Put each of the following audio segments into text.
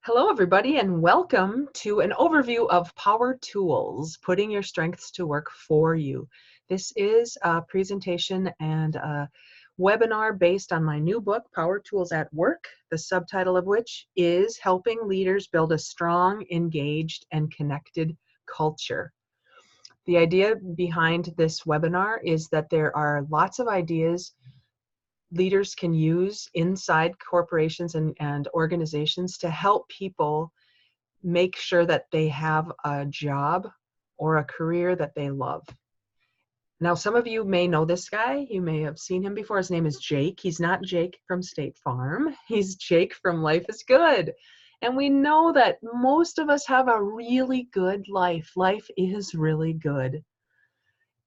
Hello, everybody, and welcome to an overview of Power Tools, putting your strengths to work for you. This is a presentation and a webinar based on my new book, Power Tools at Work, the subtitle of which is Helping Leaders Build a Strong, Engaged, and Connected Culture. The idea behind this webinar is that there are lots of ideas leaders can use inside corporations and organizations to help people make sure that they have a job or a career that they love. Now, some of you may know this guy. You may have seen him before. His name is Jake. He's not Jake from State Farm. He's Jake from Life is Good. And we know that most of us have a really good life. Life is really good.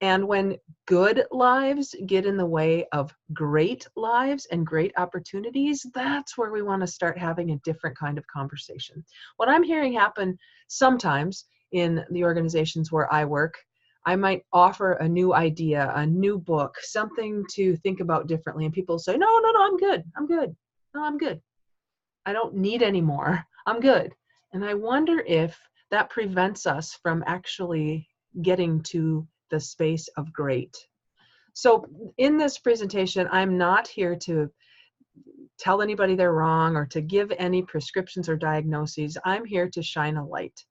And when good lives get in the way of great lives and great opportunities, that's where we want to start having a different kind of conversation. What I'm hearing happen sometimes in the organizations where I work, I might offer a new idea, a new book, something to think about differently. And people say, no, I'm good. No, I'm good. I don't need any more. I'm good. And I wonder if that prevents us from actually getting to the space of great. So in this presentation, I'm not here to tell anybody they're wrong or to give any prescriptions or diagnoses. I'm here to shine a light.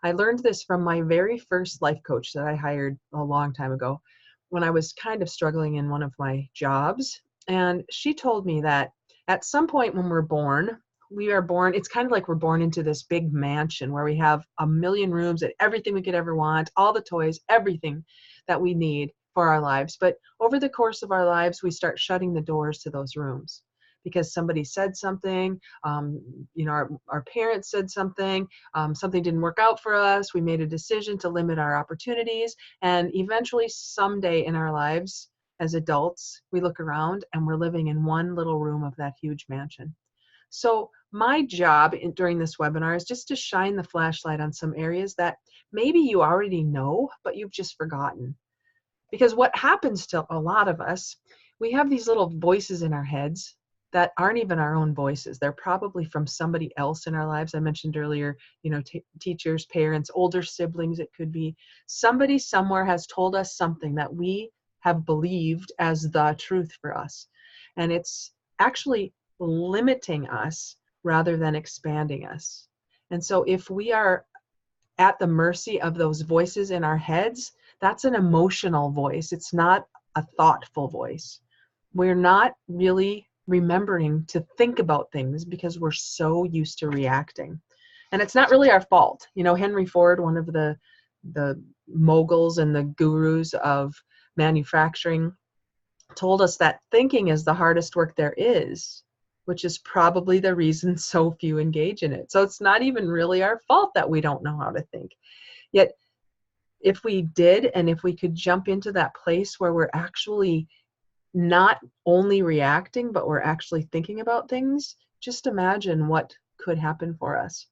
I learned this from my very first life coach that I hired a long time ago when I was kind of struggling in one of my jobs. And she told me that at some point when we're born, it's kind of like we're born into this big mansion where we have a million rooms and everything we could ever want, all the toys, everything that we need for our lives. But over the course of our lives, we start shutting the doors to those rooms because somebody said something, our parents said something, something didn't work out for us, we made a decision to limit our opportunities, and eventually someday in our lives as adults, we look around and we're living in one little room of that huge mansion. So my job during this webinar is just to shine the flashlight on some areas that maybe you already know, but you've just forgotten. Because what happens to a lot of us, we have these little voices in our heads that aren't even our own voices. They're probably from somebody else in our lives. I mentioned earlier, teachers, parents, older siblings, it could be. Somebody somewhere has told us something that we have believed as the truth for us. And it's actually limiting us rather than expanding us. And so if we are at the mercy of those voices in our heads, that's an emotional voice. It's not a thoughtful voice. We're not really remembering to think about things because we're so used to reacting. And it's not really our fault. Henry Ford, one of the moguls and the gurus of manufacturing, told us that thinking is the hardest work there is, which is probably the reason so few engage in it. So it's not even really our fault that we don't know how to think. Yet, if we did, and if we could jump into that place where we're actually not only reacting, but we're actually thinking about things, just imagine what could happen for us.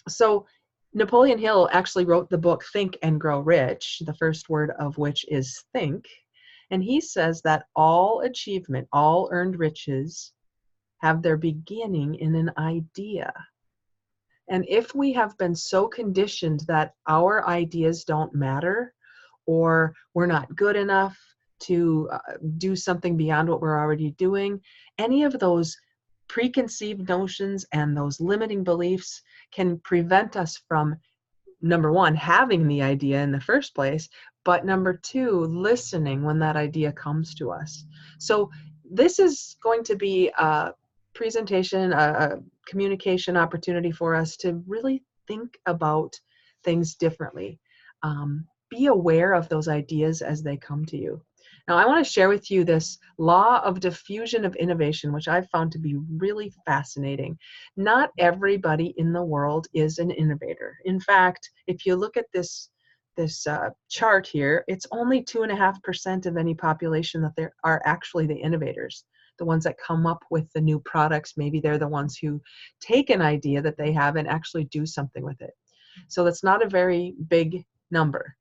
So Napoleon Hill actually wrote the book Think and Grow Rich, the first word of which is think. And he says that all achievement, all earned riches, have their beginning in an idea. And if we have been so conditioned that our ideas don't matter, or we're not good enough to do something beyond what we're already doing, any of those preconceived notions and those limiting beliefs can prevent us from, number one, having the idea in the first place, but number two, listening when that idea comes to us. So this is going to be a presentation, a communication opportunity for us to really think about things differently. Be aware of those ideas as they come to you. Now, I want to share with you this law of diffusion of innovation, which I've found to be really fascinating. Not everybody in the world is an innovator. In fact, if you look at this chart here, it's only 2.5% of any population that there are actually the innovators, the ones that come up with the new products. Maybe they're the ones who take an idea that they have and actually do something with it. So that's not a very big number.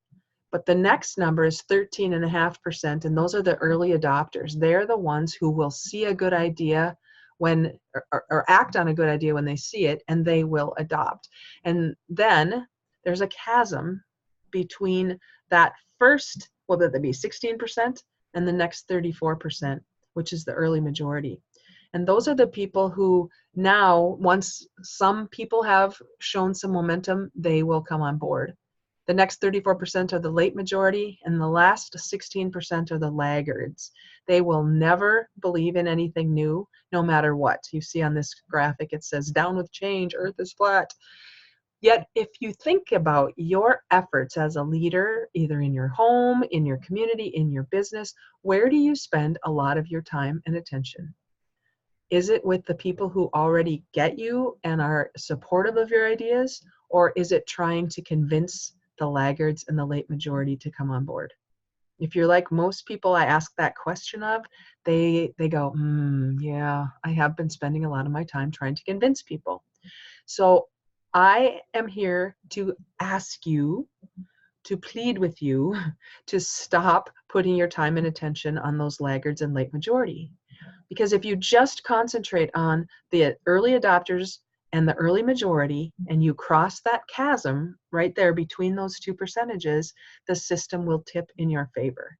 But the next number is 13.5%, and those are the early adopters. They're the ones who will see a good idea when, or act on a good idea when they see it, and they will adopt. And then there's a chasm between that first, what would that be, 16%, and the next 34%, which is the early majority. And those are the people who now, once some people have shown some momentum, they will come on board. The next 34% are the late majority, and the last 16% are the laggards. They will never believe in anything new, no matter what. You see on this graphic, it says, down with change, earth is flat. Yet, if you think about your efforts as a leader, either in your home, in your community, in your business, where do you spend a lot of your time and attention? Is it with the people who already get you and are supportive of your ideas? Or is it trying to convince the laggards and the late majority to come on board? If you're like most people I ask that question of, they go, yeah, I have been spending a lot of my time trying to convince people. So I am here to ask you, to plead with you, to stop putting your time and attention on those laggards and late majority. Because if you just concentrate on the early adopters and the early majority, and you cross that chasm right there between those two percentages, the system will tip in your favor.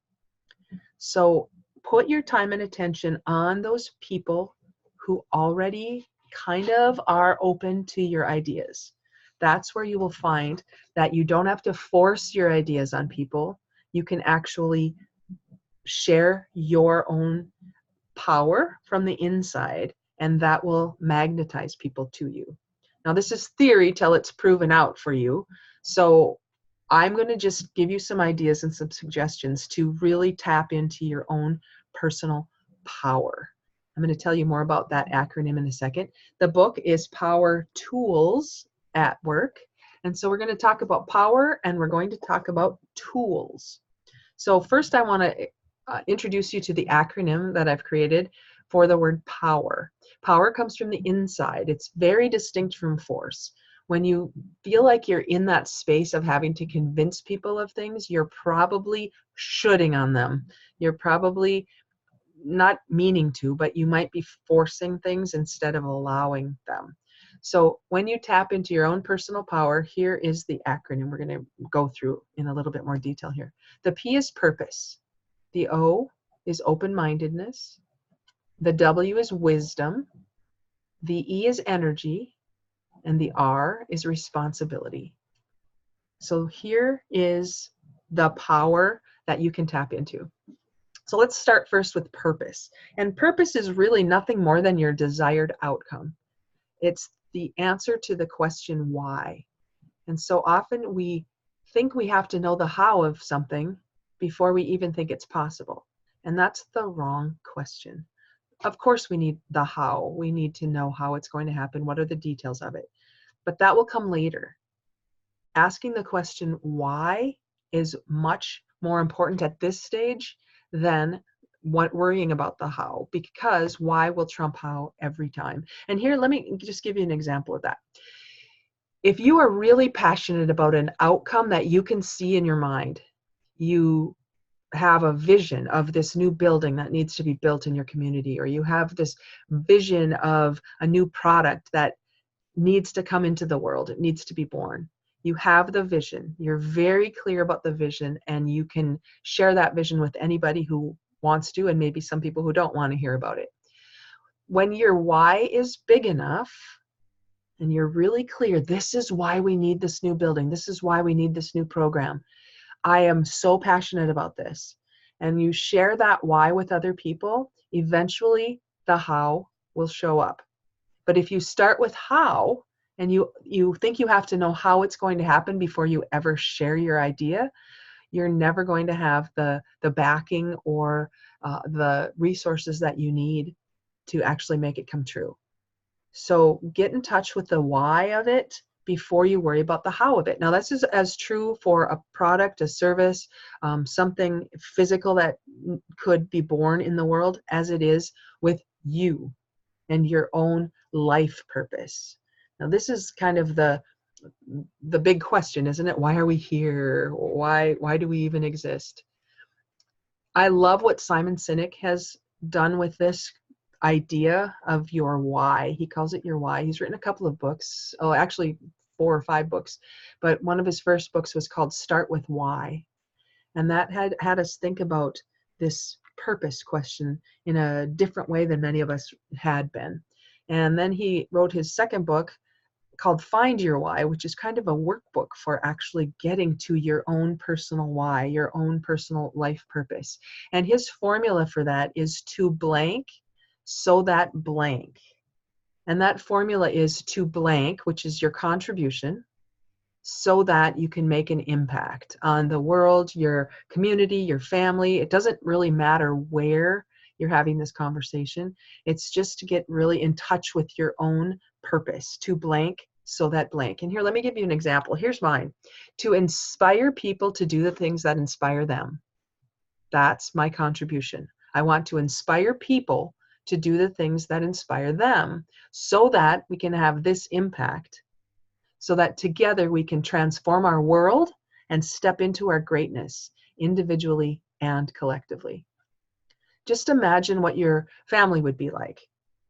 So put your time and attention on those people who already kind of are open to your ideas. That's where you will find that you don't have to force your ideas on people. You can actually share your own power from the inside, and that will magnetize people to you. Now, this is theory till it's proven out for you. So I'm going to just give you some ideas and some suggestions to really tap into your own personal power. I'm going to tell you more about that acronym in a second. The book is Power Tools at Work. And so we're going to talk about power, and we're going to talk about tools. So first I want to introduce you to the acronym that I've created for the word power. Power comes from the inside. It's very distinct from force. When you feel like you're in that space of having to convince people of things, you're probably shooting on them. You're probably not meaning to, but you might be forcing things instead of allowing them. So when you tap into your own personal power, here is the acronym we're going to go through in a little bit more detail here. The P is purpose. The O is open-mindedness. The W is wisdom. The E is energy. And the R is responsibility. So here is the power that you can tap into. So let's start first with purpose. And purpose is really nothing more than your desired outcome. It's the answer to the question why. And so often we think we have to know the how of something before we even think it's possible. And that's the wrong question. Of course we need the how. We need to know how it's going to happen. What are the details of it? But that will come later. Asking the question why is much more important at this stage than worrying about the how, because why will trump how every time. And here, let me just give you an example of that. If you are really passionate about an outcome that you can see in your mind, you have a vision of this new building that needs to be built in your community, or you have this vision of a new product that needs to come into the world, it needs to be born. You have the vision, you're very clear about the vision, and you can share that vision with anybody who wants to, and maybe some people who don't want to hear about it. When your why is big enough, and you're really clear, this is why we need this new building, this is why we need this new program, I am so passionate about this, and you share that why with other people, eventually the how will show up. But if you start with how, and you think you have to know how it's going to happen before you ever share your idea, you're never going to have the backing or the resources that you need to actually make it come true. So get in touch with the why of it before you worry about the how of it. Now, this is as true for a product, a service, something physical that could be born in the world, as it is with you and your own life purpose. Now, this is kind of the big question, isn't it? Why are we here? Why do we even exist? I love what Simon Sinek has done with this idea of your why. He calls it your why. He's written a couple of books. Oh, actually 4 or 5 books, but one of his first books was called Start with Why. And that had us think about this purpose question in a different way than many of us had been. And then he wrote his second book called Find Your Why, which is kind of a workbook for actually getting to your own personal why, your own personal life purpose. And his formula for that is to blank so that blank. And that formula is to blank, which is your contribution, so that you can make an impact on the world, your community, your family. It doesn't really matter where you're having this conversation. It's just to get really in touch with your own purpose, to blank so that blank. And here, let me give you an example. Here's mine. To inspire people to do the things that inspire them. That's my contribution. I want to inspire people to do the things that inspire them so that we can have this impact, so that together we can transform our world and step into our greatness individually and collectively. Just imagine what your family would be like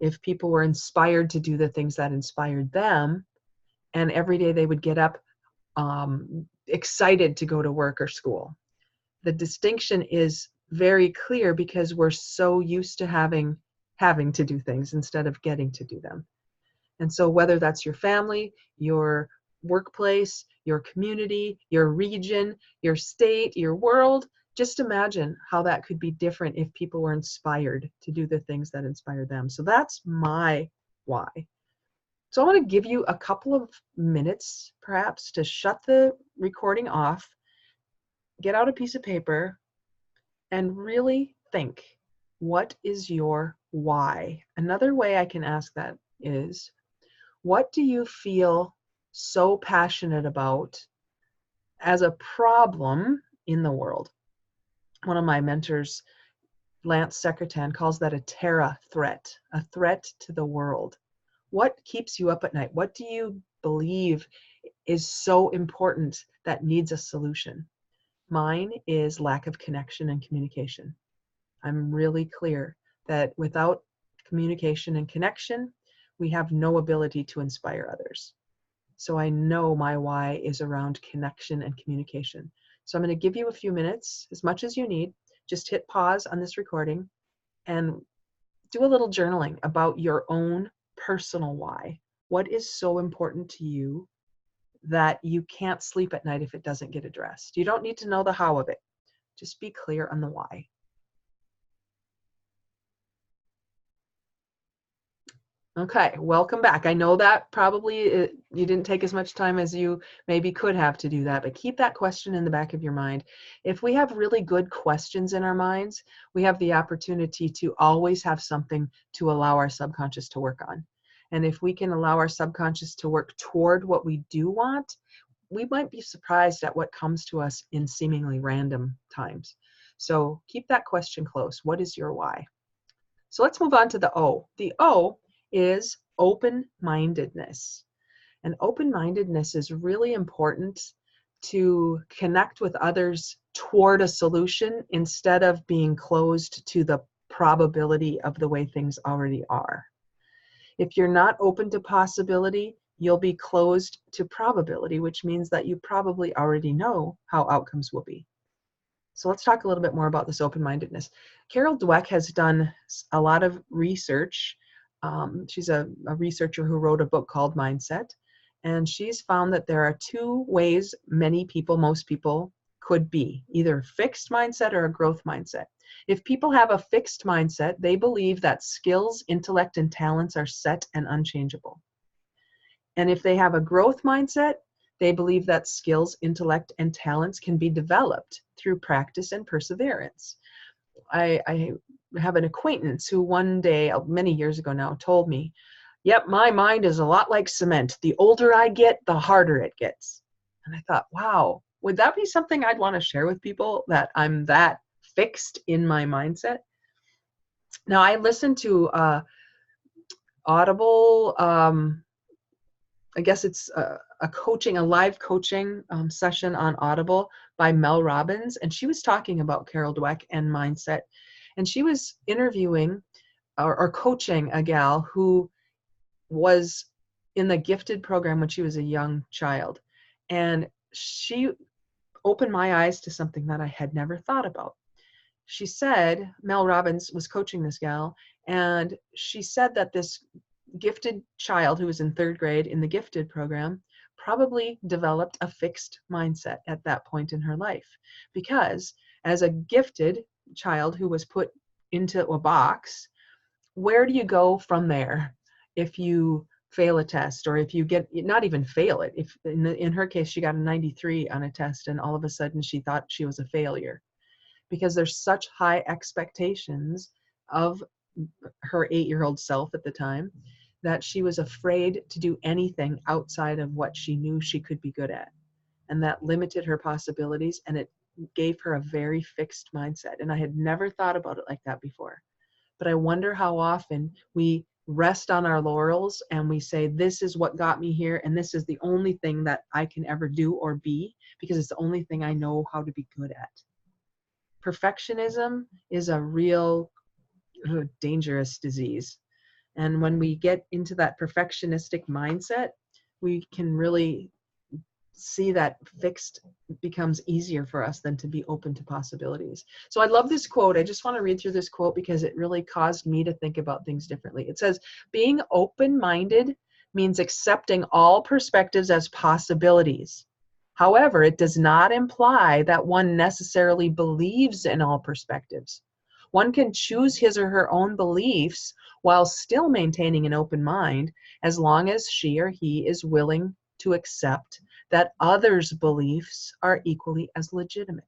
if people were inspired to do the things that inspired them, and every day they would get up excited to go to work or school. The distinction is very clear because we're so used to having to do things instead of getting to do them. And so whether that's your family, your workplace, your community, your region, your state, your world, just imagine how that could be different if people were inspired to do the things that inspire them. So that's my why. So I want to give you a couple of minutes, perhaps, to shut the recording off, get out a piece of paper, and really think, what is your why? Another way I can ask that is, what do you feel so passionate about as a problem in the world? One of my mentors, Lance Secretan, calls that a terra threat, a threat to the world. What keeps you up at night? What do you believe is so important that needs a solution? Mine is lack of connection and communication. I'm really clear that without communication and connection, we have no ability to inspire others. So I know my why is around connection and communication. So I'm going to give you a few minutes, as much as you need. Just hit pause on this recording and do a little journaling about your own personal why. What is so important to you that you can't sleep at night if it doesn't get addressed? You don't need to know the how of it. Just be clear on the why. Okay, welcome back. I know that probably you didn't take as much time as you maybe could have to do that, but keep that question in the back of your mind. If we have really good questions in our minds, we have the opportunity to always have something to allow our subconscious to work on. And if we can allow our subconscious to work toward what we do want, we might be surprised at what comes to us in seemingly random times. So keep that question close. What is your why? So let's move on to the O. The O is open-mindedness. And open-mindedness is really important to connect with others toward a solution instead of being closed to the probability of the way things already are. If you're not open to possibility, you'll be closed to probability, which means that you probably already know how outcomes will be. So let's talk a little bit more about this open-mindedness. Carol Dweck has done a lot of research. She's a researcher who wrote a book called Mindset, and she's found that there are 2 ways most people could be, either fixed mindset or a growth mindset. If people have a fixed mindset, they believe that skills, intellect, and talents are set and unchangeable. And if they have a growth mindset, they believe that skills, intellect, and talents can be developed through practice and perseverance. I have an acquaintance who one day, many years ago now, told me, yep, my mind is a lot like cement. The older I get, the harder it gets. And I thought, wow, would that be something I'd want to share with people, that I'm that fixed in my mindset? Now, I listened to Audible, I guess it's a live coaching session on Audible by Mel Robbins, and she was talking about Carol Dweck and mindset, and she was interviewing or coaching a gal who was in the gifted program when she was a young child. And she opened my eyes to something that I had never thought about. She said, Mel Robbins was coaching this gal, and she said that this gifted child who was in 3rd grade in the gifted program probably developed a fixed mindset at that point in her life, because as a gifted child who was put into a box, where do you go from there if you fail a test, or if you get, not even fail it, if in her case she got a 93 on a test and all of a sudden she thought she was a failure, because there's such high expectations of her 8-year-old self at the time that she was afraid to do anything outside of what she knew she could be good at. And that limited her possibilities, and it gave her a very fixed mindset. And I had never thought about it like that before. But I wonder how often we rest on our laurels and we say, this is what got me here, and this is the only thing that I can ever do or be, because it's the only thing I know how to be good at. Perfectionism is a real dangerous disease. And when we get into that perfectionistic mindset, we can really see that fixed becomes easier for us than to be open to possibilities. So I love this quote. I just want to read through this quote because it really caused me to think about things differently. It says, being open-minded means accepting all perspectives as possibilities. However, it does not imply that one necessarily believes in all perspectives. One can choose his or her own beliefs while still maintaining an open mind, as long as she or he is willing to accept that others' beliefs are equally as legitimate.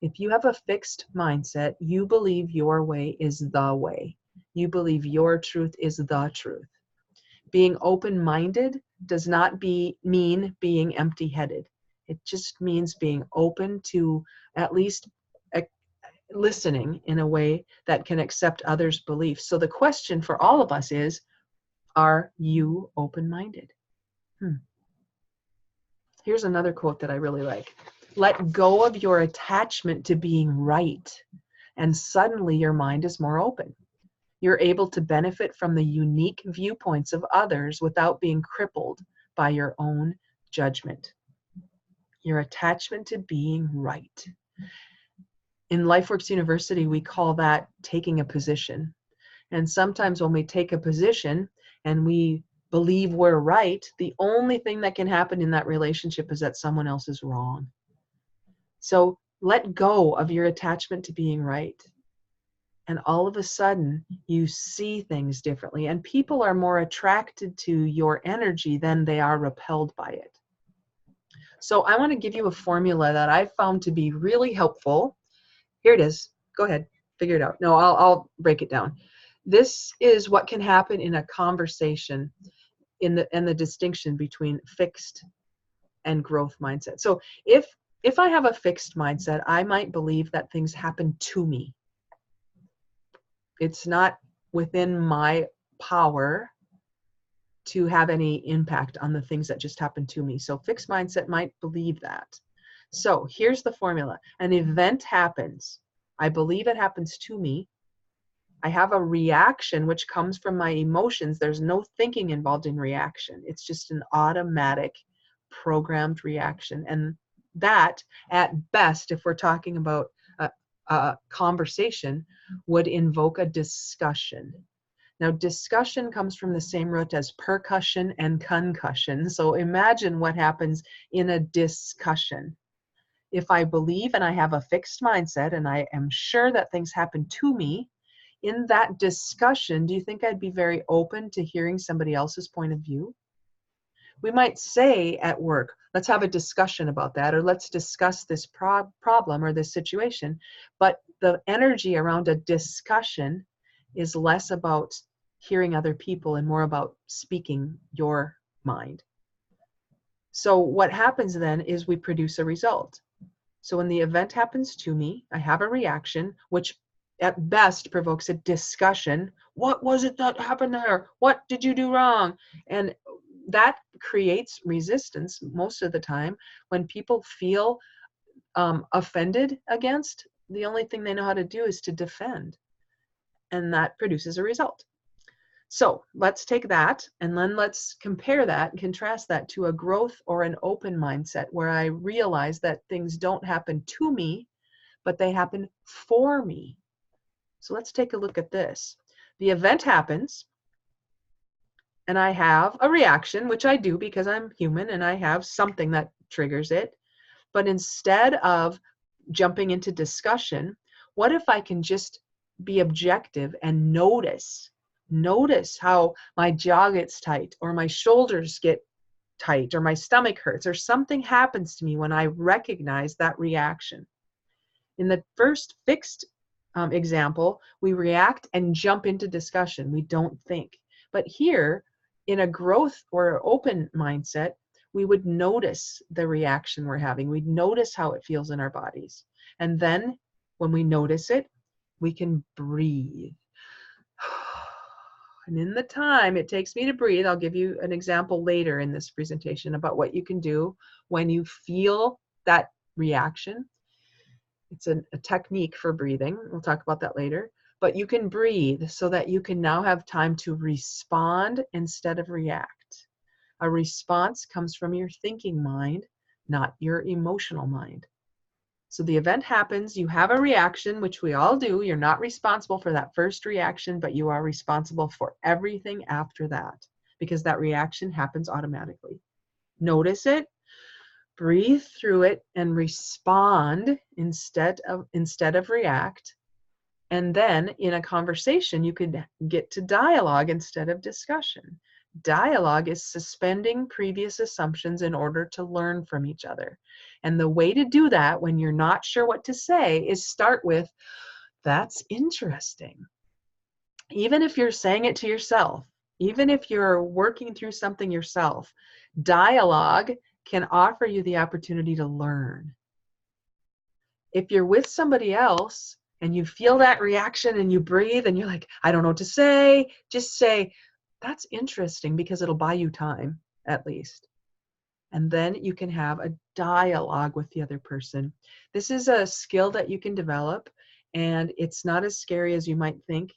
If you have a fixed mindset, you believe your way is the way. You believe your truth is the truth. Being open-minded does not mean being empty-headed. It just means being open to at least listening in a way that can accept others' beliefs. So the question for all of us is, are you open-minded? Here's another quote that I really like. Let go of your attachment to being right, and suddenly your mind is more open. You're able to benefit from the unique viewpoints of others without being crippled by your own judgment. Your attachment to being right. In LifeWorks University, we call that taking a position. And sometimes when we take a position and we believe we're right, the only thing that can happen in that relationship is that someone else is wrong. So let go of your attachment to being right. And all of a sudden, you see things differently. And people are more attracted to your energy than they are repelled by it. So I want to give you a formula that I've found to be really helpful. Here it is. Go ahead. Figure it out. No, I'll break it down. This is what can happen in a conversation in the distinction between fixed and growth mindset. So if I have a fixed mindset, I might believe that things happen to me. It's not within my power to have any impact on the things that just happen to me. So fixed mindset might believe that. So here's the formula. An event happens. I believe it happens to me. I have a reaction which comes from my emotions. There's no thinking involved in reaction. It's just an automatic programmed reaction. And that, at best, if we're talking about a conversation, would invoke a discussion. Now, discussion comes from the same root as percussion and concussion. So imagine what happens in a discussion. If I believe and I have a fixed mindset and I am sure that things happen to me, in that discussion, do you think I'd be very open to hearing somebody else's point of view? We might say at work, let's have a discussion about that, or let's discuss this problem or this situation. But the energy around a discussion is less about hearing other people and more about speaking your mind. So what happens then is we produce a result. So when the event happens to me, I have a reaction, which at best provokes a discussion. What was it that happened there? What did you do wrong? And that creates resistance most of the time. When people feel offended against, the only thing they know how to do is to defend. and that produces a result. So let's take that and then let's compare that and contrast that to a growth or an open mindset where I realize that things don't happen to me, but they happen for me. So let's take a look at this. The event happens and I have a reaction, which I do because I'm human and I have something that triggers it. But instead of jumping into discussion, what if I can just be objective and notice how my jaw gets tight or my shoulders get tight or my stomach hurts or something happens to me when I recognize that reaction. In the first fixed example, we react and jump into discussion. We don't think. But here, in a growth or open mindset, we would notice the reaction we're having. We'd notice how it feels in our bodies. And then when we notice it, we can breathe. And in the time it takes me to breathe, I'll give you an example later in this presentation about what you can do when you feel that reaction. It's a technique for breathing. We'll talk about that later. But you can breathe so that you can now have time to respond instead of react. A response comes from your thinking mind, not your emotional mind. So the event happens, you have a reaction, which we all do. You're not responsible for that first reaction, but you are responsible for everything after that because that reaction happens automatically. Notice it, breathe through it, and respond instead of react. And then in a conversation, you could get to dialogue instead of discussion. Dialogue is suspending previous assumptions in order to learn from each other. And the way to do that when you're not sure what to say is start with, that's interesting. Even if you're saying it to yourself, even if you're working through something yourself, dialogue can offer you the opportunity to learn. If you're with somebody else and you feel that reaction and you breathe and you're like, I don't know what to say, just say, that's interesting, because it'll buy you time at least. And then you can have a dialogue with the other person. This is a skill that you can develop, and it's not as scary as you might think,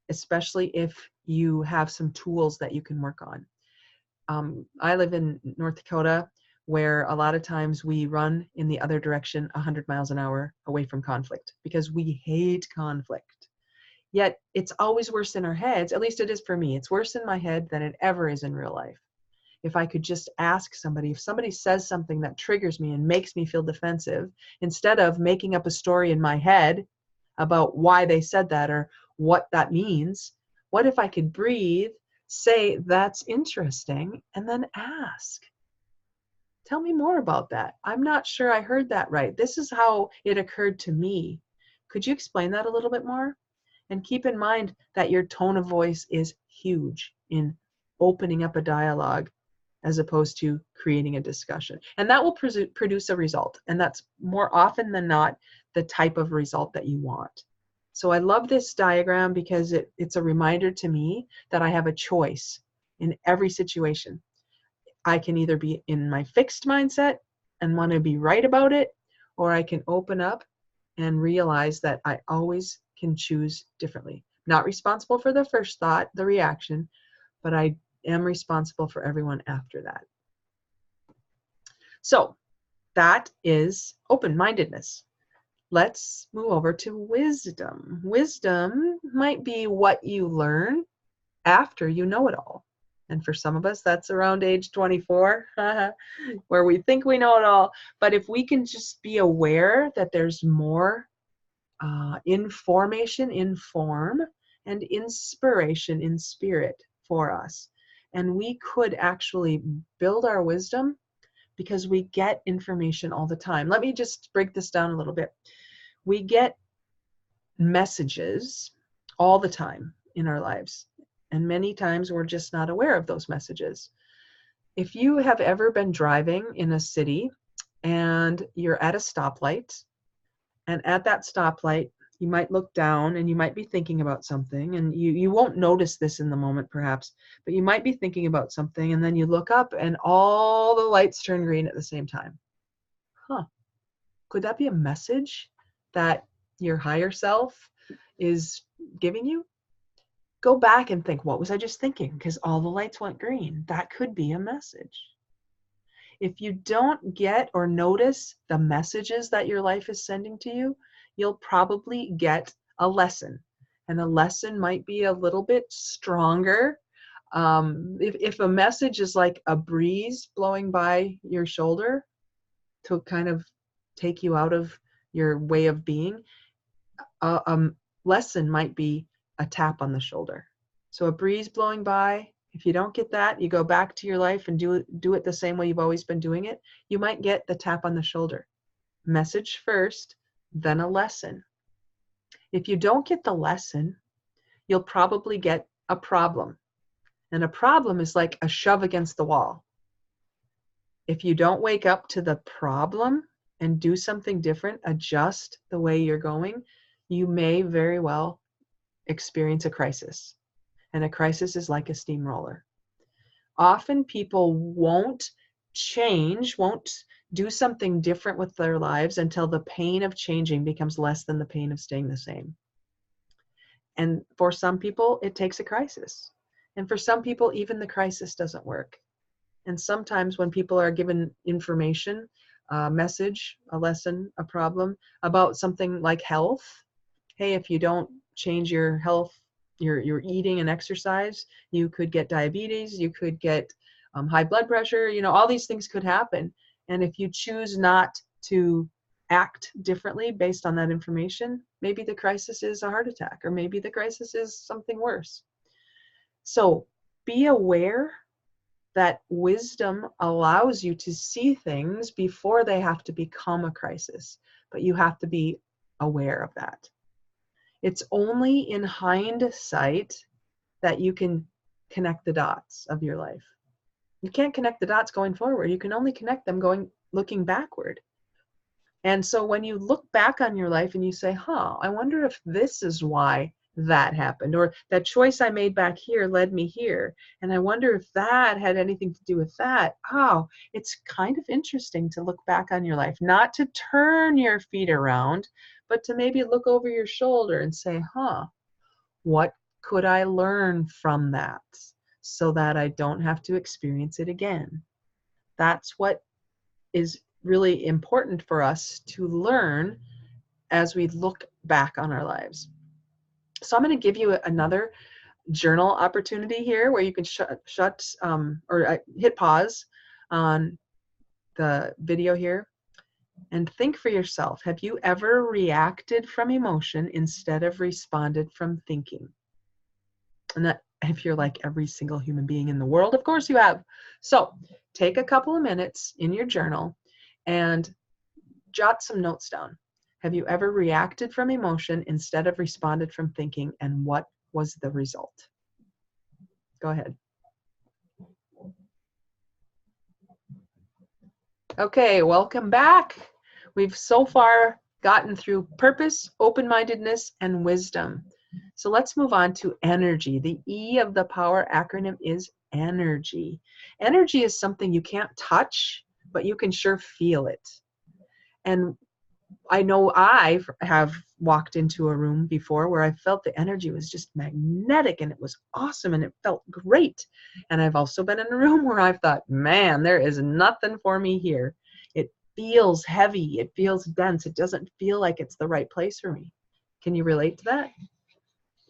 especially if you have some tools that you can work on. I live in North Dakota, where a lot of times we run in the other direction 100 miles an hour away from conflict because we hate conflict. Yet it's always worse in our heads, at least it is for me. It's worse in my head than it ever is in real life. If I could just ask somebody, if somebody says something that triggers me and makes me feel defensive, instead of making up a story in my head about why they said that or what that means, what if I could breathe, say, that's interesting, and then ask. Tell me more about that. I'm not sure I heard that right. This is how it occurred to me. Could you explain that a little bit more? And keep in mind that your tone of voice is huge in opening up a dialogue as opposed to creating a discussion. And that will produce a result. And that's more often than not the type of result that you want. So I love this diagram because it's a reminder to me that I have a choice in every situation. I can either be in my fixed mindset and want to be right about it, or I can open up and realize that I always can choose differently. Not responsible for the first thought, the reaction, but I am responsible for everyone after that. So that is open-mindedness. Let's move over to wisdom. Wisdom might be what you learn after you know it all. And for some of us, that's around age 24, where we think we know it all. But if we can just be aware that there's more information in form and inspiration in spirit for us, and we could actually build our wisdom because we get information all the time. Let me just break this down a little bit. We get messages all the time in our lives, and many times we're just not aware of those messages. If you have ever been driving in a city and you're at a stoplight, and at that stoplight, you might look down and you might be thinking about something, and you won't notice this in the moment perhaps, but you might be thinking about something, and then you look up and all the lights turn green at the same time. Could that be a message that your higher self is giving you, go back and think, what was I just thinking? Because all the lights went green. That could be a message. If you don't get or notice the messages that your life is sending to you, you'll probably get a lesson. And a lesson might be a little bit stronger. If a message is like a breeze blowing by your shoulder to kind of take you out of your way of being, a lesson might be a tap on the shoulder. So a breeze blowing by, if you don't get that, you go back to your life and do it the same way you've always been doing it, you might get the tap on the shoulder. Message first, then a lesson. If you don't get the lesson, you'll probably get a problem. And a problem is like a shove against the wall. If you don't wake up to the problem and do something different, adjust the way you're going, you may very well experience a crisis. And a crisis is like a steamroller. Often people won't change, won't do something different with their lives until the pain of changing becomes less than the pain of staying the same. And for some people, it takes a crisis. And for some people, even the crisis doesn't work. And sometimes when people are given information, a message, a lesson, a problem about something like health, hey, if you don't change your health, your eating and exercise, you could get diabetes, you could get high blood pressure, all these things could happen. And if you choose not to act differently based on that information, maybe the crisis is a heart attack, or maybe the crisis is something worse. So be aware that wisdom allows you to see things before they have to become a crisis, but you have to be aware of that. It's only in hindsight that you can connect the dots of your life. You can't connect the dots going forward. You can only connect them looking backward. And so when you look back on your life and you say, I wonder if this is why that happened, or that choice I made back here led me here, and I wonder if that had anything to do with that. It's kind of interesting to look back on your life, not to turn your feet around, but to maybe look over your shoulder and say, what could I learn from that so that I don't have to experience it again? That's what is really important for us to learn as we look back on our lives. So I'm going to give you another journal opportunity here where you can hit pause on the video here and think for yourself. Have you ever reacted from emotion instead of responded from thinking? And that, if you're like every single human being in the world, of course you have. So take a couple of minutes in your journal and jot some notes down. Have you ever reacted from emotion instead of responded from thinking, and what was the result? Go ahead. Okay, welcome back. We've so far gotten through purpose, open-mindedness, and wisdom. So let's move on to energy. The E of the POWER acronym is energy. Energy is something you can't touch, but you can sure feel it. And I know I have walked into a room before where I felt the energy was just magnetic and it was awesome and it felt great. And I've also been in a room where I've thought, man, there is nothing for me here. It feels heavy. It feels dense. It doesn't feel like it's the right place for me. Can you relate to that?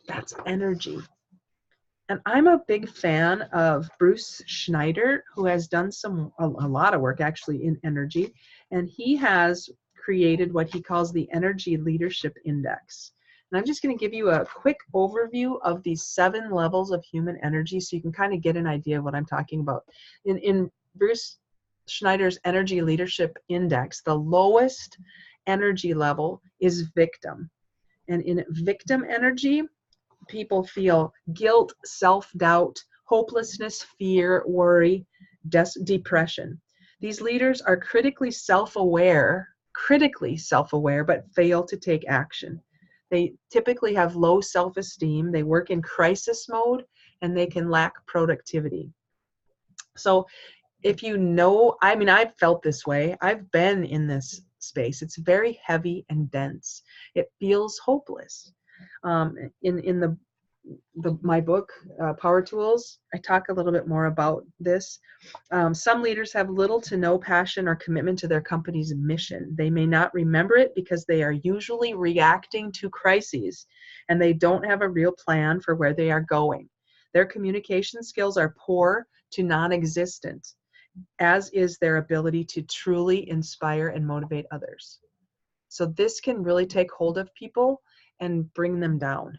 That's energy. And I'm a big fan of Bruce Schneider, who has done a lot of work actually in energy. And he has created what he calls the Energy Leadership Index. And I'm just going to give you a quick overview of these 7 levels of human energy so you can kind of get an idea of what I'm talking about. In Bruce Schneider's Energy Leadership Index, the lowest energy level is victim. And in victim energy, people feel guilt, self-doubt, hopelessness, fear, worry, depression. These leaders are critically self-aware, but fail to take action. They typically have low self-esteem, they work in crisis mode, and they can lack productivity. So if you know, I've felt this way. I've been in this space. It's very heavy and dense. It feels hopeless. In my book, Power Tools, I talk a little bit more about this. Some leaders have little to no passion or commitment to their company's mission. They may not remember it because they are usually reacting to crises, and they don't have a real plan for where they are going. Their communication skills are poor to non-existent, as is their ability to truly inspire and motivate others. So this can really take hold of people and bring them down.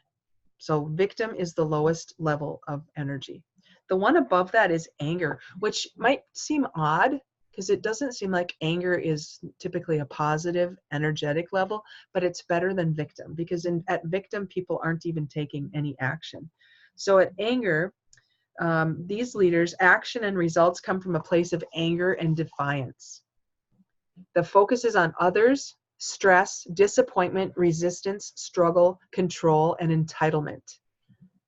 So victim is the lowest level of energy. The one above that is anger, which might seem odd because it doesn't seem like anger is typically a positive energetic level, but it's better than victim, because at victim, people aren't even taking any action. So at anger, these leaders, action and results come from a place of anger and defiance. The focus is on others, stress, disappointment, resistance, struggle, control, and entitlement.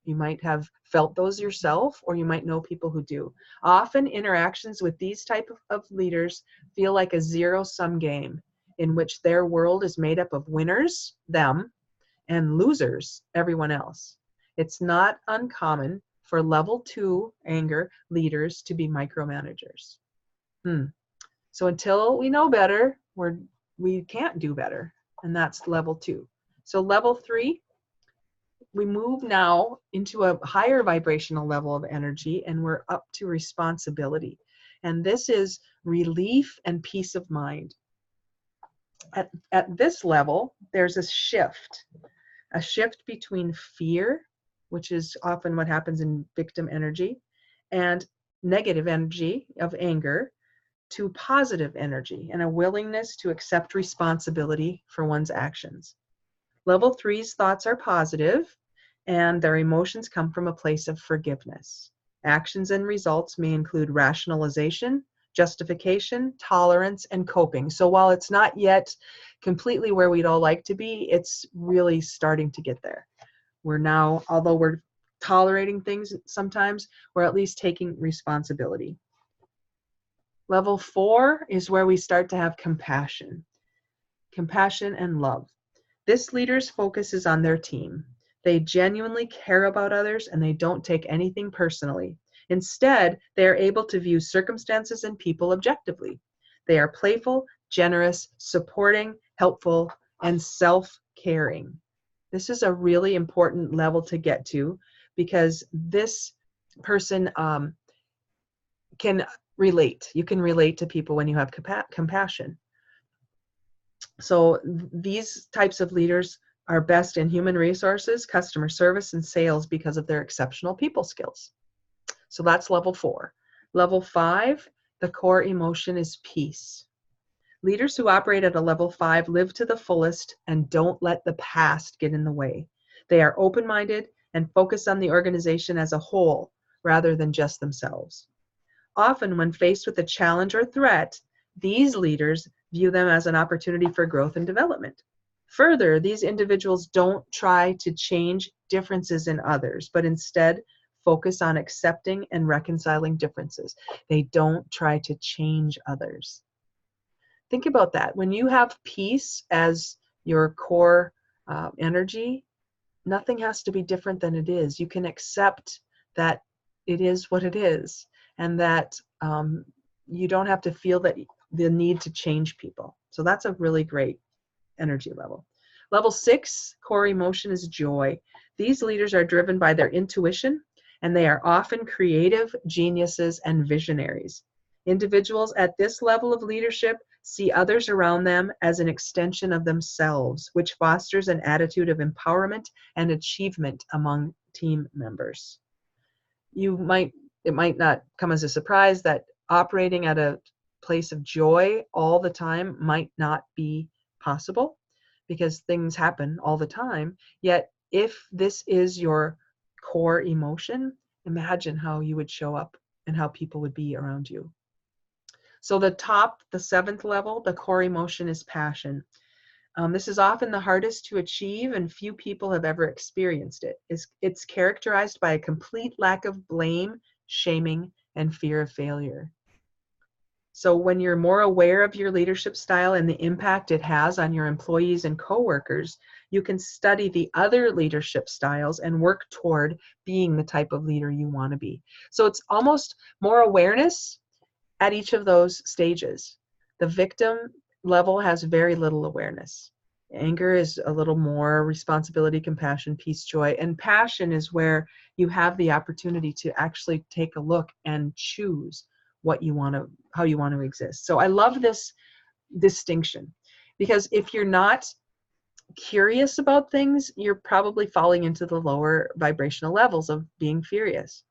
You might have felt those yourself, or you might know people who do. Often interactions with these type of leaders feel like a zero-sum game in which their world is made up of winners, them, and losers, everyone else. It's not uncommon for level 2 anger leaders to be micromanagers. So until we know better, we can't do better, and that's level 2. So level 3, we move now into a higher vibrational level of energy, and we're up to responsibility. And this is relief and peace of mind. At this level, there's a shift between fear, which is often what happens in victim energy, and negative energy of anger, to positive energy and a willingness to accept responsibility for one's actions. Level 3's thoughts are positive, and their emotions come from a place of forgiveness. Actions and results may include rationalization, justification, tolerance, and coping. So while it's not yet completely where we'd all like to be, it's really starting to get there. We're now, although we're tolerating things sometimes, we're at least taking responsibility. Level 4 is where we start to have compassion and love. This leader's focus is on their team. They genuinely care about others, and they don't take anything personally. Instead, they are able to view circumstances and people objectively. They are playful, generous, supporting, helpful, and self-caring. This is a really important level to get to, because this person can relate. You can relate to people when you have compassion. So these types of leaders are best in human resources, customer service, and sales because of their exceptional people skills. So that's level 4. Level 5, the core emotion is peace. Leaders who operate at a level 5 live to the fullest and don't let the past get in the way. They are open-minded and focus on the organization as a whole rather than just themselves. Often, when faced with a challenge or threat, these leaders view them as an opportunity for growth and development. Further, these individuals don't try to change differences in others, but instead focus on accepting and reconciling differences. They don't try to change others. Think about that. When you have peace as your core energy, nothing has to be different than it is. You can accept that it is what it is, and that you don't have to feel that the need to change people. So that's a really great energy level. Level 6, core emotion, is joy. These leaders are driven by their intuition, and they are often creative geniuses and visionaries. Individuals at this level of leadership see others around them as an extension of themselves, which fosters an attitude of empowerment and achievement among team members. It might not come as a surprise that operating at a place of joy all the time might not be possible, because things happen all the time. Yet, if this is your core emotion, imagine how you would show up and how people would be around you. So the 7th level, the core emotion, is passion. This is often the hardest to achieve, and few people have ever experienced it. It's characterized by a complete lack of blame, shaming, and fear of failure. So when you're more aware of your leadership style and the impact it has on your employees and coworkers, you can study the other leadership styles and work toward being the type of leader you want to be. So it's almost more awareness at each of those stages. The victim level has very little awareness. Anger is a little more responsibility, compassion, peace, joy, and passion is where you have the opportunity to actually take a look and choose what you want to, how you want to exist. So I love this distinction, because if you're not curious about things, you're probably falling into the lower vibrational levels of being furious.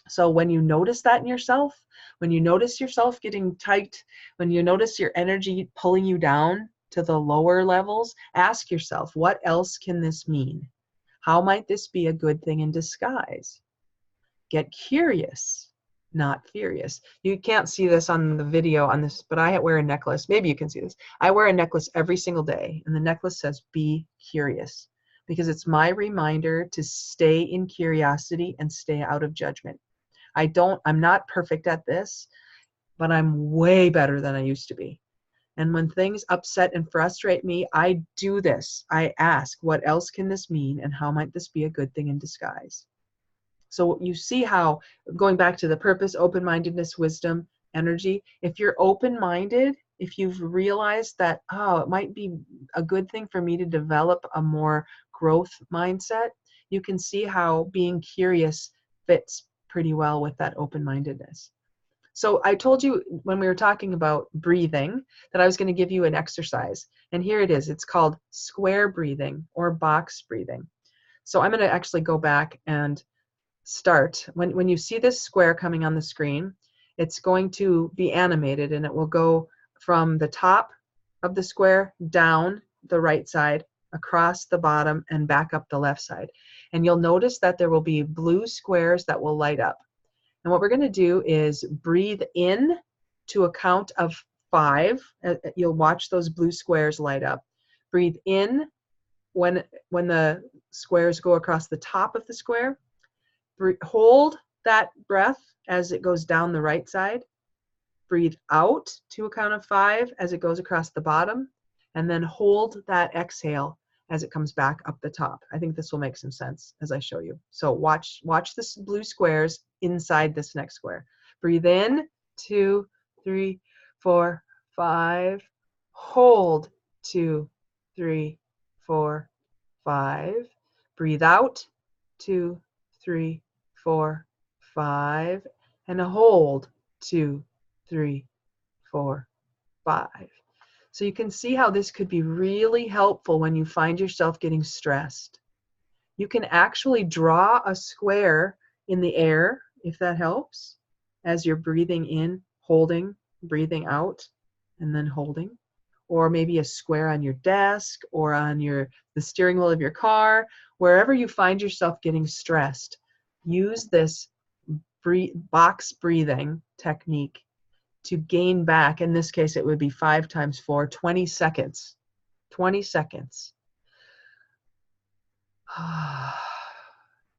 So when you notice that in yourself, when you notice yourself getting tight, when you notice your energy pulling you down to the lower levels, ask yourself, what else can this mean? How might this be a good thing in disguise? Get curious, not furious. You can't see this on the video on this, but I wear a necklace. Maybe you can see this. I wear a necklace every single day, and the necklace says, be curious, because it's my reminder to stay in curiosity and stay out of judgment. I'm not perfect at this, but I'm way better than I used to be. And when things upset and frustrate me, I do this. I ask, what else can this mean? And how might this be a good thing in disguise? So you see how, going back to the purpose, open-mindedness, wisdom, energy, if you're open-minded, if you've realized that, oh, it might be a good thing for me to develop a more growth mindset, you can see how being curious fits pretty well with that open-mindedness. So I told you when we were talking about breathing that I was going to give you an exercise. And here it is. It's called square breathing or box breathing. So I'm going to actually go back and start. When you see this square coming on the screen, it's going to be animated, and it will go from the top of the square down the right side, across the bottom, and back up the left side. And you'll notice that there will be blue squares that will light up. And what we're going to do is breathe in to a count of 5. You'll watch those blue squares light up. Breathe in when the squares go across the top of the square. Hold that breath as it goes down the right side. Breathe out to a count of 5 as it goes across the bottom. And then hold that exhale as it comes back up the top. I think this will make some sense as I show you. So watch the blue squares inside this next square. Breathe in, 2, 3, 4, 5. Hold, 2, 3, 4, 5. Breathe out, 2, 3, 4, 5. And hold, 2, 3, 4, 5. So you can see how this could be really helpful when you find yourself getting stressed. You can actually draw a square in the air, if that helps, as you're breathing in, holding, breathing out, and then holding. Or maybe a square on your desk or on the steering wheel of your car. Wherever you find yourself getting stressed, use this box breathing technique to gain back. In this case, it would be 5 times 4, 20 seconds. 20 seconds.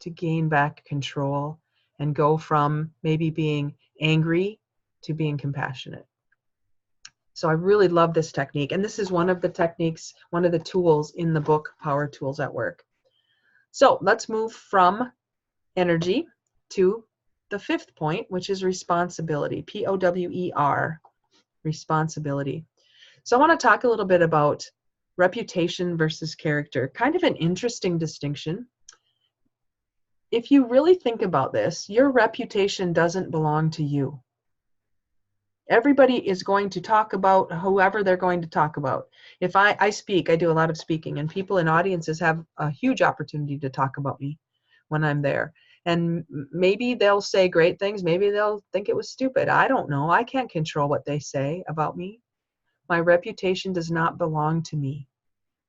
To gain back control and go from maybe being angry to being compassionate. So I really love this technique. And this is one of the techniques, one of the tools in the book, Power Tools at Work. So let's move from energy to the 5th point, which is responsibility. P.O.W.E.R. Responsibility. So I want to talk a little bit about reputation versus character. Kind of an interesting distinction. If you really think about this, your reputation doesn't belong to you. Everybody is going to talk about whoever they're going to talk about. If I speak, I do a lot of speaking, and people in audiences have a huge opportunity to talk about me when I'm there. And maybe they'll say great things, maybe they'll think it was stupid. I don't know. I can't control what they say about me. My reputation does not belong to me.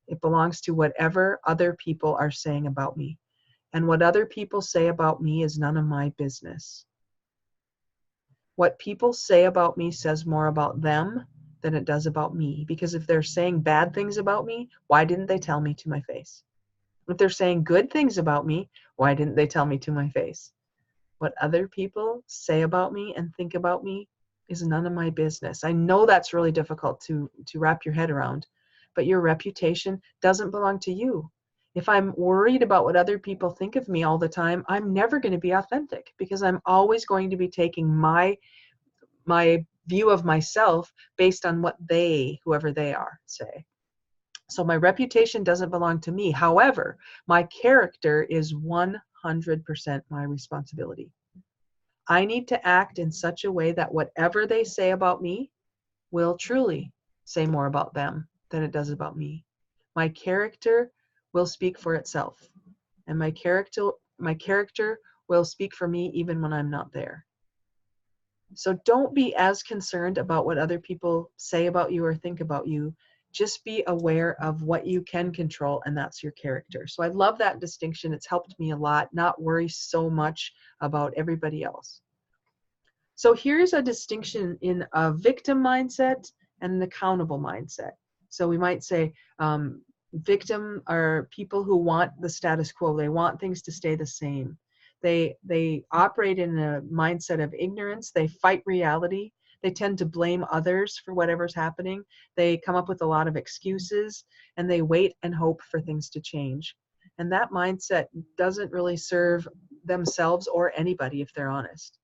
It belongs to whatever other people are saying about me. And what other people say about me is none of my business. What people say about me says more about them than it does about me. Because if they're saying bad things about me, why didn't they tell me to my face? If they're saying good things about me, why didn't they tell me to my face? What other people say about me and think about me is none of my business. I know that's really difficult to wrap your head around, but your reputation doesn't belong to you. If I'm worried about what other people think of me all the time, I'm never going to be authentic, because I'm always going to be taking my view of myself based on what they, whoever they are, say. So my reputation doesn't belong to me. However, my character is 100% my responsibility. I need to act in such a way that whatever they say about me will truly say more about them than it does about me. My character will speak for itself, and my character will speak for me even when I'm not there. So don't be as concerned about what other people say about you or think about you. Just be aware of what you can control, and that's your character. So I love that distinction. It's helped me a lot, not worry so much about everybody else. So here's a distinction in a victim mindset and an accountable mindset. So we might say victim are people who want the status quo. They want things to stay the same. They operate in a mindset of ignorance. They fight reality. They tend to blame others for whatever's happening. They come up with a lot of excuses, and they wait and hope for things to change. And that mindset doesn't really serve themselves or anybody, if they're honest.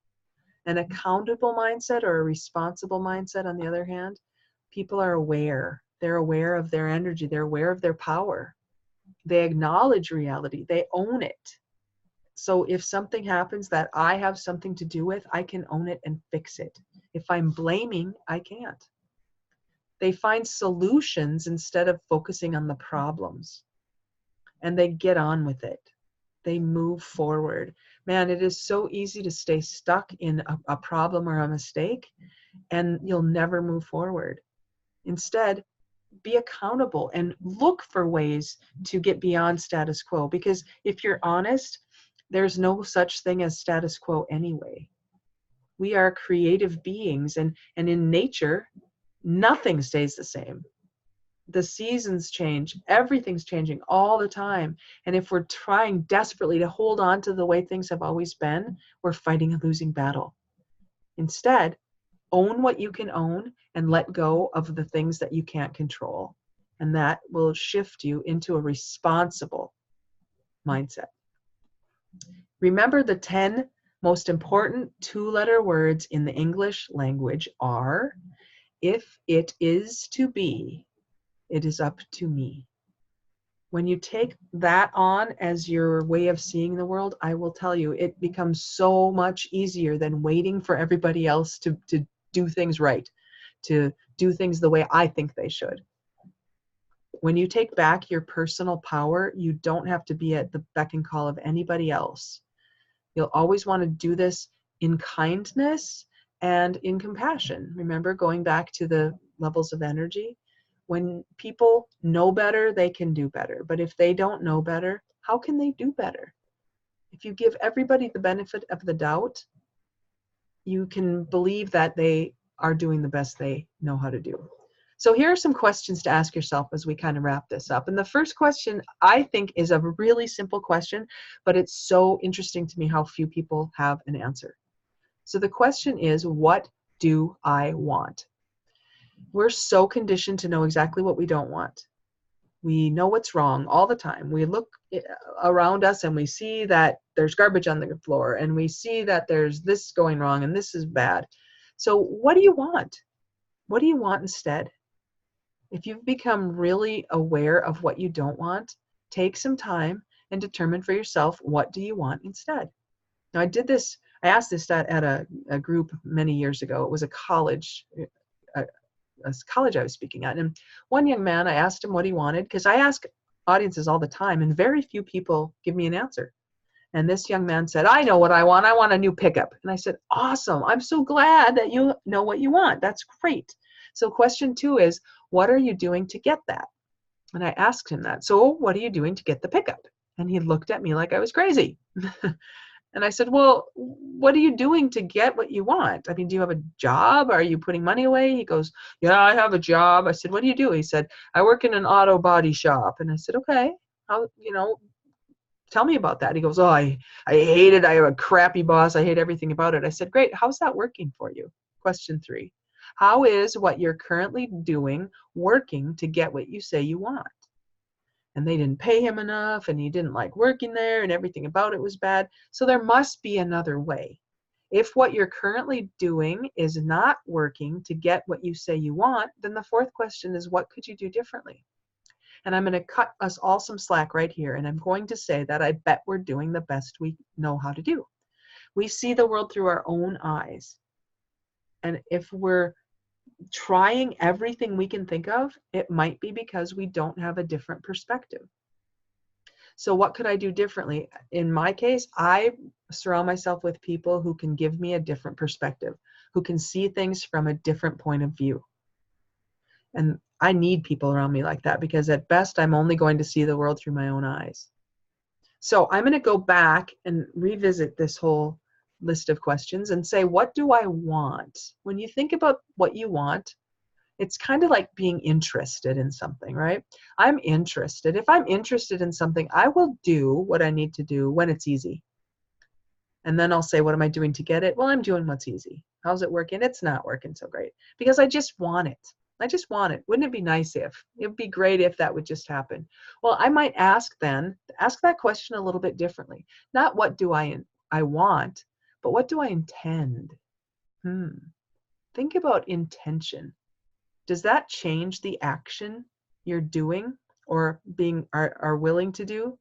An accountable mindset or a responsible mindset, on the other hand, people are aware. They're aware of their energy. They're aware of their power. They acknowledge reality. They own it. So if something happens that I have something to do with, I can own it and fix it. If I'm blaming, I can't. They find solutions instead of focusing on the problems. And they get on with it. They move forward. Man, it is so easy to stay stuck in a problem or a mistake, and you'll never move forward. Instead, be accountable and look for ways to get beyond status quo, because if you're honest, there's no such thing as status quo anyway. We are creative beings, and in nature, nothing stays the same. The seasons change. Everything's changing all the time. And if we're trying desperately to hold on to the way things have always been, we're fighting a losing battle. Instead, own what you can own and let go of the things that you can't control. And that will shift you into a responsible mindset. Remember, the 10 most important 2-letter words in the English language are: if it is to be, it is up to me. When you take that on as your way of seeing the world, I will tell you, it becomes so much easier than waiting for everybody else to do things right, to do things the way I think they should. When you take back your personal power, you don't have to be at the beck and call of anybody else. You'll always want to do this in kindness and in compassion. Remember, going back to the levels of energy, when people know better, they can do better. But if they don't know better, how can they do better? If you give everybody the benefit of the doubt, you can believe that they are doing the best they know how to do. So here are some questions to ask yourself as we kind of wrap this up. And the first question, I think, is a really simple question, but it's so interesting to me how few people have an answer. So the question is, what do I want? We're so conditioned to know exactly what we don't want. We know what's wrong all the time. We look around us and we see that there's garbage on the floor, and we see that there's this going wrong and this is bad. So what do you want? What do you want instead? If you've become really aware of what you don't want, take some time and determine for yourself, what do you want instead? Now, I asked this at a group many years ago. It was a college I was speaking at. And one young man, I asked him what he wanted, because I ask audiences all the time, and very few people give me an answer. And this young man said, I know what I want. I want a new pickup. And I said, awesome. I'm so glad that you know what you want. That's great. So question 2 is, what are you doing to get that? And I asked him that. So what are you doing to get the pickup? And he looked at me like I was crazy. And I said, well, what are you doing to get what you want? I mean, do you have a job? Are you putting money away? He goes, yeah, I have a job. I said, what do you do? He said, I work in an auto body shop. And I said, okay, tell me about that. He goes, oh, I hate it. I have a crappy boss. I hate everything about it. I said, great. How's that working for you? Question 3. How is what you're currently doing working to get what you say you want? And they didn't pay him enough, and he didn't like working there, and everything about it was bad. So there must be another way. If what you're currently doing is not working to get what you say you want, then the fourth question is, what could you do differently? And I'm going to cut us all some slack right here, and I'm going to say that I bet we're doing the best we know how to do. We see the world through our own eyes. And if we're trying everything we can think of, it might be because we don't have a different perspective. So what could I do differently? In my case, I surround myself with people who can give me a different perspective, who can see things from a different point of view. And I need people around me like that, because at best, I'm only going to see the world through my own eyes. So I'm going to go back and revisit this whole list of questions and say, what do I want? When you think about what you want, it's kind of like being interested in something, right? I'm interested. If I'm interested in something, I will do what I need to do when it's easy. And then I'll say, what am I doing to get it? Well, I'm doing what's easy. How's it working? It's not working so great, because I just want it. I just want it. Wouldn't it be nice if? It would be great if that would just happen. Well, I might ask that question a little bit differently. Not what do I want, but what do I intend? Think about intention. Does that change the action you're doing or are willing to do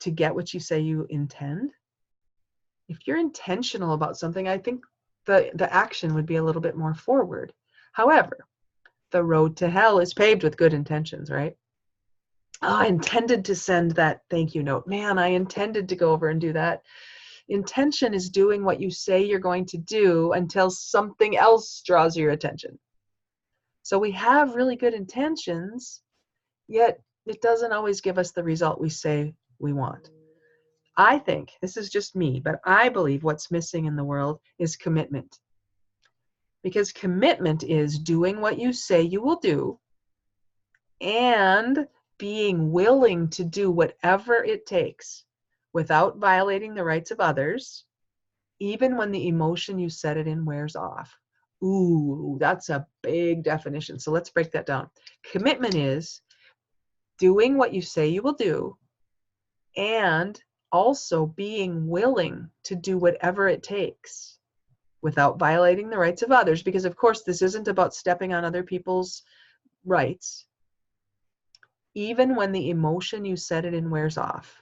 to get what you say you intend? If you're intentional about something, I think the action would be a little bit more forward. However, the road to hell is paved with good intentions, right? Oh, I intended to send that thank you note. Man, I intended to go over and do that. Intention is doing what you say you're going to do until something else draws your attention. So we have really good intentions, yet it doesn't always give us the result we say we want. I think, this is just me, but I believe what's missing in the world is commitment. Because commitment is doing what you say you will do and being willing to do whatever it takes without violating the rights of others, even when the emotion you set it in wears off. Ooh, that's a big definition. So let's break that down. Commitment is doing what you say you will do and also being willing to do whatever it takes without violating the rights of others, because of course this isn't about stepping on other people's rights, even when the emotion you set it in wears off.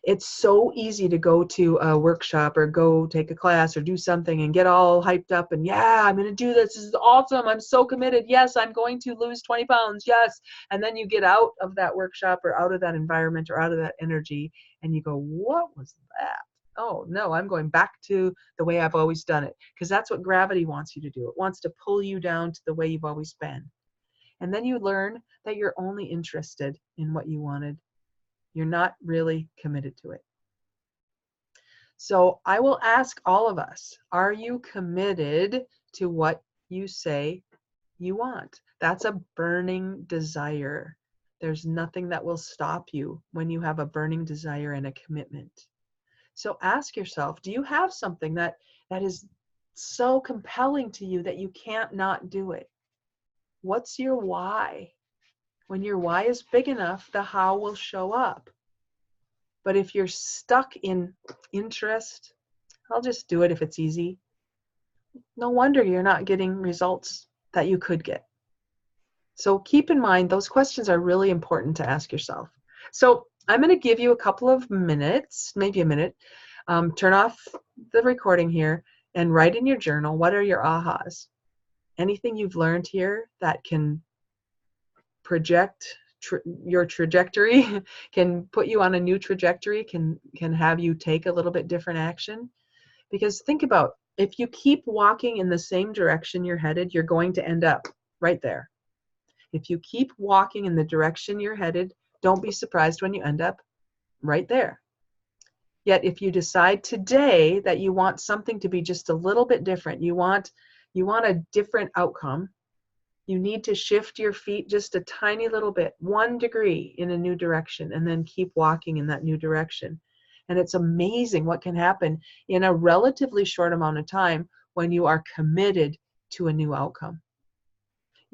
It's so easy to go to a workshop or go take a class or do something and get all hyped up and, yeah, I'm going to do this. This is awesome. I'm so committed. Yes, I'm going to lose 20 pounds. Yes. And then you get out of that workshop or out of that environment or out of that energy and you go, what was that? Oh, no, I'm going back to the way I've always done it, because that's what gravity wants you to do. It wants to pull you down to the way you've always been. And then you learn that you're only interested in what you wanted. You're not really committed to it. So I will ask all of us, are you committed to what you say you want? That's a burning desire. There's nothing that will stop you when you have a burning desire and a commitment. So ask yourself, do you have something that is so compelling to you that you can't not do it? What's your why? When your why is big enough, the how will show up. But if you're stuck in interest, I'll just do it if it's easy. No wonder you're not getting results that you could get. So keep in mind, those questions are really important to ask yourself. So I'm going to give you a couple of minutes, maybe a minute. Turn off the recording here and write in your journal, what are your ahas? Anything you've learned here that can project your trajectory, can put you on a new trajectory, can have you take a little bit different action. Because think about, if you keep walking in the same direction you're headed, you're going to end up right there. If you keep walking in the direction you're headed, don't be surprised when you end up right there. Yet if you decide today that you want something to be just a little bit different, you want a different outcome, you need to shift your feet just a tiny little bit, 1 degree in a new direction, and then keep walking in that new direction. And it's amazing what can happen in a relatively short amount of time when you are committed to a new outcome.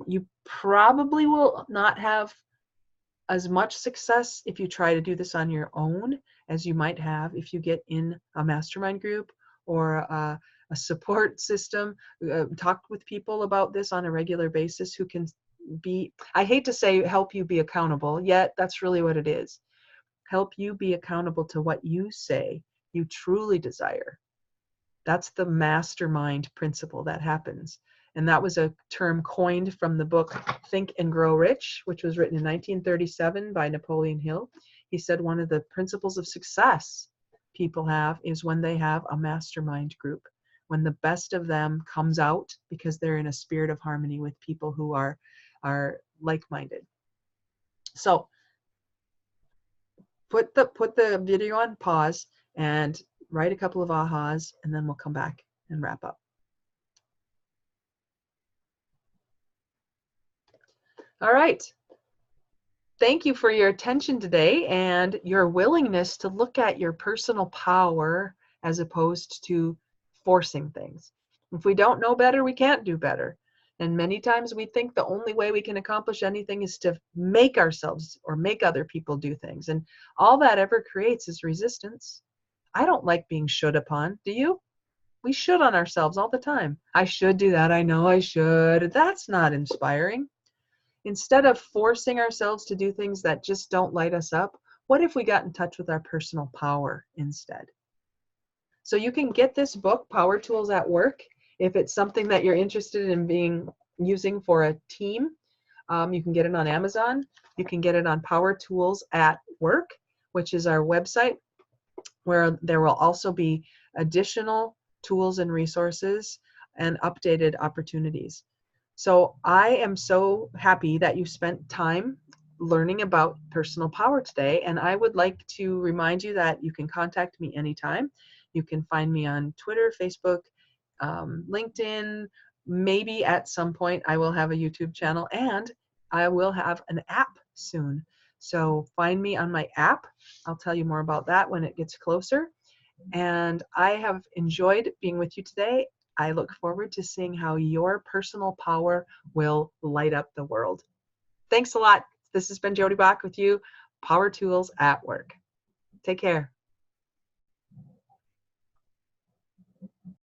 You probably will not have as much success if you try to do this on your own as you might have if you get in a mastermind group or a support system. Talk with people about this on a regular basis who can be, I hate to say help you be accountable, yet that's really what it is. Help you be accountable to what you say you truly desire. That's the mastermind principle that happens. And that was a term coined from the book Think and Grow Rich, which was written in 1937 by Napoleon Hill. He said one of the principles of success people have is when they have a mastermind group, when the best of them comes out because they're in a spirit of harmony with people who are like-minded. So put the video on pause and write a couple of ahas, and then we'll come back and wrap up. All right. Thank you for your attention today and your willingness to look at your personal power as opposed to forcing things. If we don't know better, we can't do better. And many times we think the only way we can accomplish anything is to make ourselves or make other people do things. And all that ever creates is resistance. I don't like being should upon. Do you? We should on ourselves all the time. I should do that. I know I should. That's not inspiring. Instead of forcing ourselves to do things that just don't light us up, what if we got in touch with our personal power instead? So you can get this book, Power Tools at Work, if it's something that you're interested in using for a team. You can get it on Amazon. You can get it on Power Tools at Work, which is our website, where there will also be additional tools and resources and updated opportunities. So I am so happy that you spent time learning about personal power today, and I would like to remind you that you can contact me anytime. You can find me on Twitter, Facebook, LinkedIn. Maybe at some point I will have a YouTube channel, and I will have an app soon. So find me on my app. I'll tell you more about that when it gets closer. And I have enjoyed being with you today. I look forward to seeing how your personal power will light up the world. Thanks a lot. This has been Jodee Bach with you, Power Tools at Work. Take care.